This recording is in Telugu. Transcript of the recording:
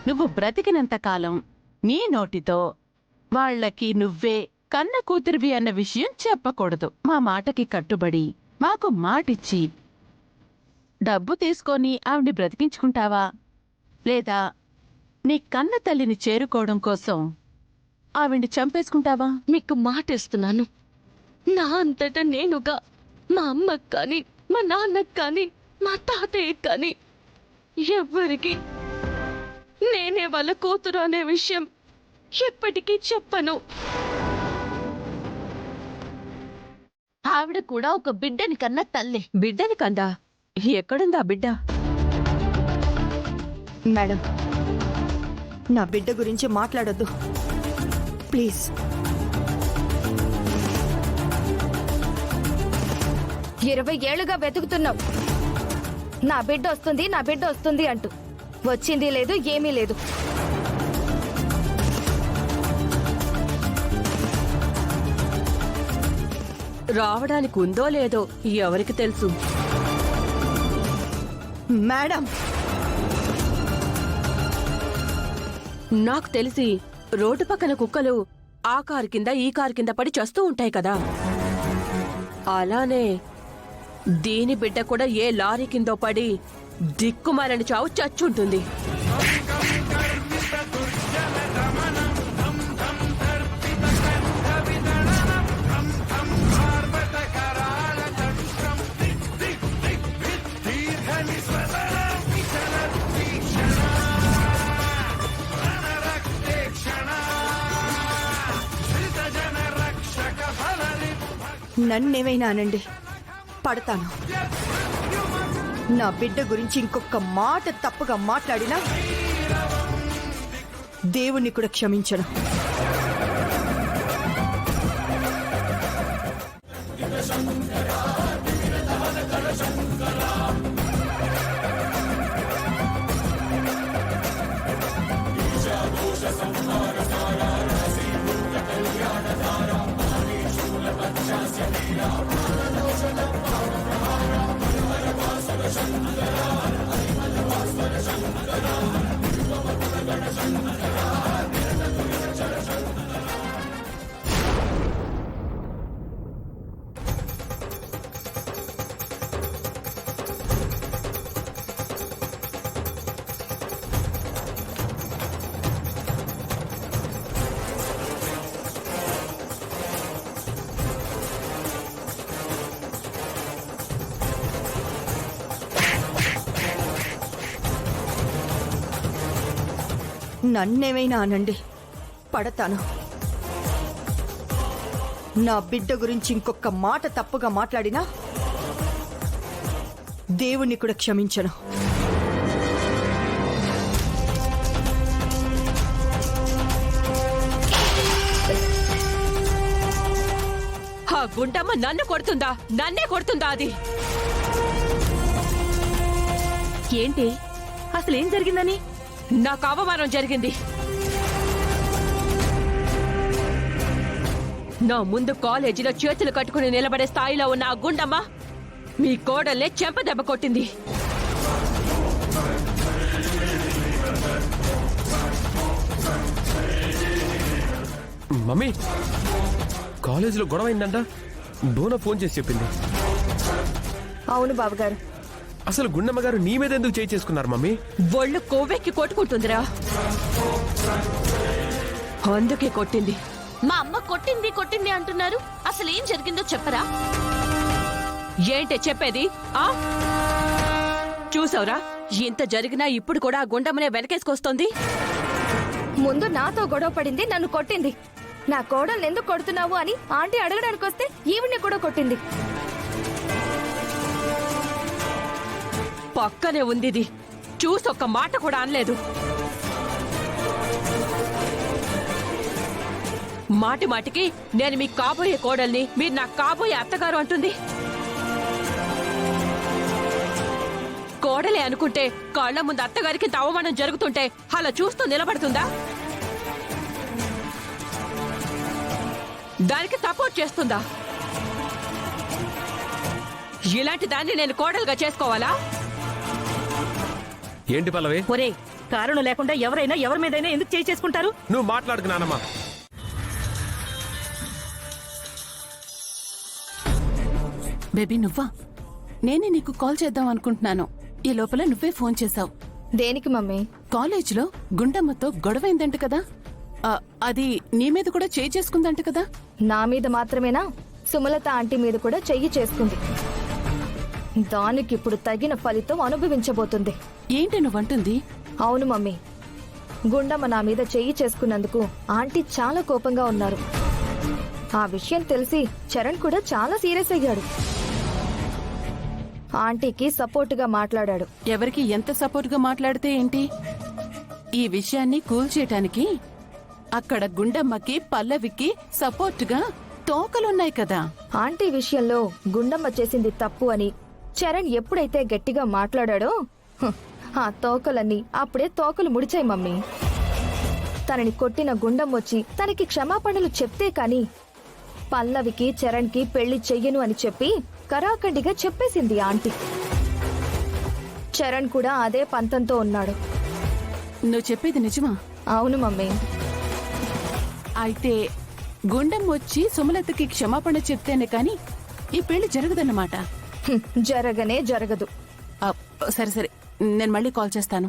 నువ్వు బ్రతికినంత కాలం నీ నోటితో వాళ్ళకి నువ్వే కన్న కూతురివి అన్న విషయం చెప్పకూడదు. మా మాటకి కట్టుబడి మాకు మాటిచ్చి డబ్బు తీసుకొని ఆవిడ్ని బ్రతికించుకుంటావా, లేదా నీ కన్న తల్లిని చేరుకోవడం కోసం ఆవిడ్ని చంపేసుకుంటావా? మీకు మాట ఇస్తున్నాను, నా అంతటా నేనుగా మా అమ్మకు కానీ మా నాన్నకు కానీ మా తాతయ్యకి కానీ ఎవ్వరికి నేనే వాళ్ళ కూతురు అనే విషయం ఎప్పటికీ చెప్పను. ఆవిడ కూడా ఒక బిడ్డని కన్నా తల్లి. బిడ్డని కందా? ఎక్కడుందా బిడ్డ? మేడం, నా బిడ్డ గురించి మాట్లాడొద్దు ప్లీజ్. 20 ఏళ్లుగా వెతుకుతున్నావు, నా బిడ్డ వస్తుంది నా బిడ్డ వస్తుంది అంటూ. వచ్చింది లేదు, ఏమీ లేదు. రావడానికి ఉందో లేదో ఎవరికి తెలుసు. మేడం, నాకు తెలిసి రోడ్డు పక్కన కుక్కలు ఆ కారు కింద ఈ కారు కింద పడి చస్తూ ఉంటాయి కదా, అలానే దీని బిడ్డ కూడా ఏ లారీ కిందో పడి దిక్కుమాలని చావు చచ్చుంటుంది. నన్నేమైనా అనండి, పడతాను. నా బిడ్డ గురించి ఇంకొక మాట తప్పుగా మాట్లాడినా దేవుణ్ణి కూడా క్షమించను. నన్నేమైనా అనండి, పడతాను. నా బిడ్డ గురించి ఇంకొక మాట తప్పుగా మాట్లాడినా దేవుణ్ణి కూడా క్షమించను. ఆ గుండమ్మ నన్ను కొడుతుందా? నన్నే కొడుతుందా? అది ఏంటి అసలేం జరిగిందని? నాకు అవమానం జరిగింది. నా ముందు కాలేజీలో చేతులు కట్టుకుని నిలబడే స్థాయిలో ఉన్న ఆ గుండమ్మ మీ కోడల్నే చెంపదెబ్బ కొట్టింది. మమ్మీ, కాలేజీలో గొడవ అయిందంట. డోనా ఫోన్ చేసి చెప్పింది. అవును బాబుగారు. అసలు గుండమ్మ గారు నీ మీద ఎందుకు చేయి చేసుకున్నారు మమ్మీ? ఒళ్ళు కొవ్వెక్కి కొట్టుకుంటుందిరా, అందుకే కొట్టింది. మా అమ్మ కొట్టింది కొట్టింది అంటున్నారు, అసలు ఏం జరిగిందో చెప్పరా? ఏంటే చెప్పేది? ఆ చూసావురా, ఇంత జరిగినా ఇప్పుడు కూడా ఆ గుండమ్మనే వెనకేసుకొస్తోంది. ముందు నాతో గొడవ పడింది, నన్ను కొట్టింది. నా కోడల్ని ఎందుకు కొడుతున్నావు అని ఆంటీ అడగడానికి వస్తే ఈవిడ్ని కూడా కొట్టింది. పక్కనే ఉంది, చూసొక్క మాట కూడా అనలేదు. మాటి మాటికి నేను మీకు కాబోయే కోడల్ని, మీరు నాకు కాబోయే అత్తగారు అంటుంది. కోడలే అనుకుంటే కాళ్ల ముందు అత్తగారికి ఇంత అవమానం జరుగుతుంటే అలా చూస్తూ నిలబడుతుందా? దానికి సపోర్ట్ చేస్తుందా? ఇలాంటి దాన్ని నేను కోడలుగా చేసుకోవాలా? ఏంటి పల్లవి? ఒరే, కారణం లేకుండా ఎవరైనా ఎవరి మీదైనా ఎందుకు చేయి చేసుకుంటారు? నువ్వు మాట్లాడుకు నానమ్మా. బేబీ నువ్వా? నేనే నీకు కాల్ చేద్దాం అనుకుంటున్నాను. ఈ లోపల నువ్వే ఫోన్ చేశావు. దేనికి మమ్మీ? కాలేజ్లో గుండమ్మతో గొడవైందంట కదా, అది నీ మీద కూడా చేయి చేసుకుందంట కదా. నా మీద మాత్రమేనా, సుమలత ఆంటీ మీద కూడా చెయ్యి చేసుకుంది. దానికి ఇప్పుడు తగిన ఫలితం అనుభవించబోతుంది. ఏంటి నువ్వంటుంది? అవును మమ్మీ, గుండమ్మ నా మీద చెయ్యి చేసుకున్నందుకు ఆంటీ చాలా కోపంగా ఉన్నారు. ఆ విషయం తెలిసి చరణ్ కూడా చాలా సీరియస్ అయ్యాడు. ఆంటీకి సపోర్టుగా మాట్లాడాడు. ఎవరికి ఎంత సపోర్ట్గా మాట్లాడితే ఏంటి? ఈ విషయాన్ని కూల్ చేయటానికి అక్కడ గుండమ్మకి పల్లవికి సపోర్టుగా తోకలున్నాయి కదా. ఆంటీ విషయంలో గుండమ్మ చేసింది తప్పు అని చరణ్ ఎప్పుడైతే గట్టిగా మాట్లాడాడో ఆ తోకలన్నీ అప్పుడే తోకలు ముడిచాయి మమ్మీ. తనని కొట్టిన గుండమ్మ వచ్చి తనకి క్షమాపణలు చెప్తే కాని పల్లవికి చరణ్కి పెళ్లి చెయ్యను అని చెప్పి కరాఖండిగా చెప్పేసింది ఆంటీ. చరణ్ కూడా అదే పంతంతో ఉన్నాడు. నువ్వు చెప్పేది నిజమా? అవును మమ్మీ. అయితే గుండమ్మ వచ్చి సుమలతకి క్షమాపణ చెప్తేనే కాని ఈ పెళ్లి జరగదన్నమాట. జరగనే జరగదు. సరే సరే, నేను మళ్ళీ కాల్ చేస్తాను.